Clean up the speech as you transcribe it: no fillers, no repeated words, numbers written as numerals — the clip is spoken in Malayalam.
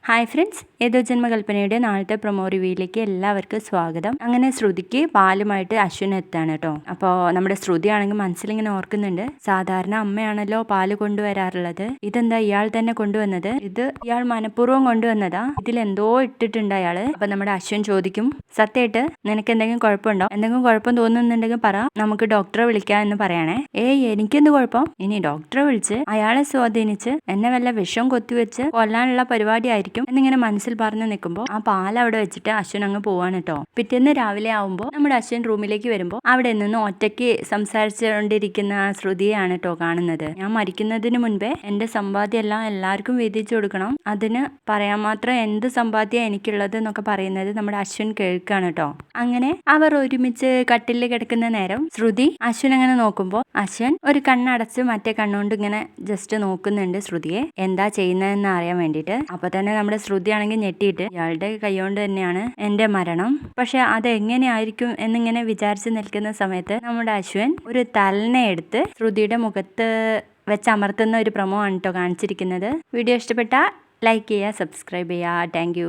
ഹായ് ഫ്രണ്ട്സ്, ഏതോ ജന്മകൽപ്പനയുടെ നാളത്തെ പ്രൊമോ റിവ്യൂയിലേക്ക് എല്ലാവർക്കും സ്വാഗതം. അങ്ങനെ ശ്രുതിക്ക് പാലുമായിട്ട് അശ്വിൻ എത്താണ് കേട്ടോ. അപ്പോൾ നമ്മുടെ ശ്രുതി ആണെങ്കിൽ മനസ്സിലിങ്ങനെ ഓർക്കുന്നുണ്ട്, സാധാരണ അമ്മയാണല്ലോ പാല് കൊണ്ടുവരാറുള്ളത്, ഇതെന്താ ഇയാൾ തന്നെ കൊണ്ടുവന്നത്? ഇത് ഇയാൾ മനഃപൂർവ്വം കൊണ്ടുവന്നതാ? ഇതിലെന്തോ ഇട്ടിട്ടുണ്ട് അയാള്. അപ്പൊ നമ്മുടെ അശ്വിൻ ചോദിക്കും, സത്യമായിട്ട് നിനക്ക് എന്തെങ്കിലും കുഴപ്പമുണ്ടോ? എന്തെങ്കിലും കുഴപ്പം തോന്നുന്നുണ്ടെങ്കിൽ പറ, നമുക്ക് ഡോക്ടറെ വിളിക്കാം എന്ന് പറയണേ. എനിക്കെന്ത് കുഴപ്പം? ഇനി ഡോക്ടറെ വിളിച്ച് അയാളെ സ്വാധീനിച്ച് എന്നെ വല്ല വിഷം കൊത്തിവെച്ച് കൊല്ലാനുള്ള പരിപാടി ആയിരിക്കും എന്നിങ്ങനെ മനസ്സിൽ പറഞ്ഞു നിൽക്കുമ്പോൾ ആ പാൽ അവിടെ വെച്ചിട്ട് അശ്വിൻ അങ്ങ് പോവാണ് കേട്ടോ. പിറ്റേന്ന് രാവിലെ ആവുമ്പോൾ നമ്മുടെ അശ്വിൻ റൂമിലേക്ക് വരുമ്പോൾ അവിടെ നിന്ന് ഒറ്റയ്ക്ക് സംസാരിച്ചുകൊണ്ടിരിക്കുന്ന ആ ശ്രുതിയാണ് കേട്ടോ കാണുന്നത്. ഞാൻ മരിക്കുന്നതിന് മുൻപേ എന്റെ സമ്പാദ്യം എല്ലാം എല്ലാവർക്കും വീതിച്ചു കൊടുക്കണം, അതിന് പറയാൻ മാത്രം എന്ത് സമ്പാദ്യം എനിക്കുള്ളത് എന്നൊക്കെ പറയുന്നത് നമ്മുടെ അശ്വിൻ കേൾക്കാണ് കേട്ടോ. അങ്ങനെ അവർ ഒരുമിച്ച് കട്ടിലിൽ കിടക്കുന്ന നേരം ശ്രുതി അശ്വിൻ അങ്ങനെ നോക്കുമ്പോൾ അശ്വിൻ ഒരു കണ്ണടച്ച് മറ്റേ കണ്ണുകൊണ്ട് ഇങ്ങനെ ജസ്റ്റ് നോക്കുന്നുണ്ട് ശ്രുതിയെ, എന്താ ചെയ്യുന്നതെന്ന് അറിയാൻ വേണ്ടിയിട്ട്. അപ്പൊ തന്നെ നമ്മുടെ ശ്രുതി ആണെങ്കിൽ ഞെട്ടിയിട്ട്, ഇയാളുടെ കൈകൊണ്ട് തന്നെയാണ് എന്റെ മരണം, പക്ഷെ അതെങ്ങനെയായിരിക്കും എന്നിങ്ങനെ വിചാരിച്ച് നിൽക്കുന്ന സമയത്ത് നമ്മുടെ അശ്വിൻ ഒരു തലനെ എടുത്ത് ശ്രുതിയുടെ മുഖത്ത് വെച്ചമർത്തുന്ന ഒരു പ്രൊമോ ആണ് കേട്ടോ കാണിച്ചിരിക്കുന്നത്. വീഡിയോ ഇഷ്ടപ്പെട്ടാൽ ലൈക്ക് ചെയ്യുക, സബ്സ്ക്രൈബ് ചെയ്യുക. താങ്ക്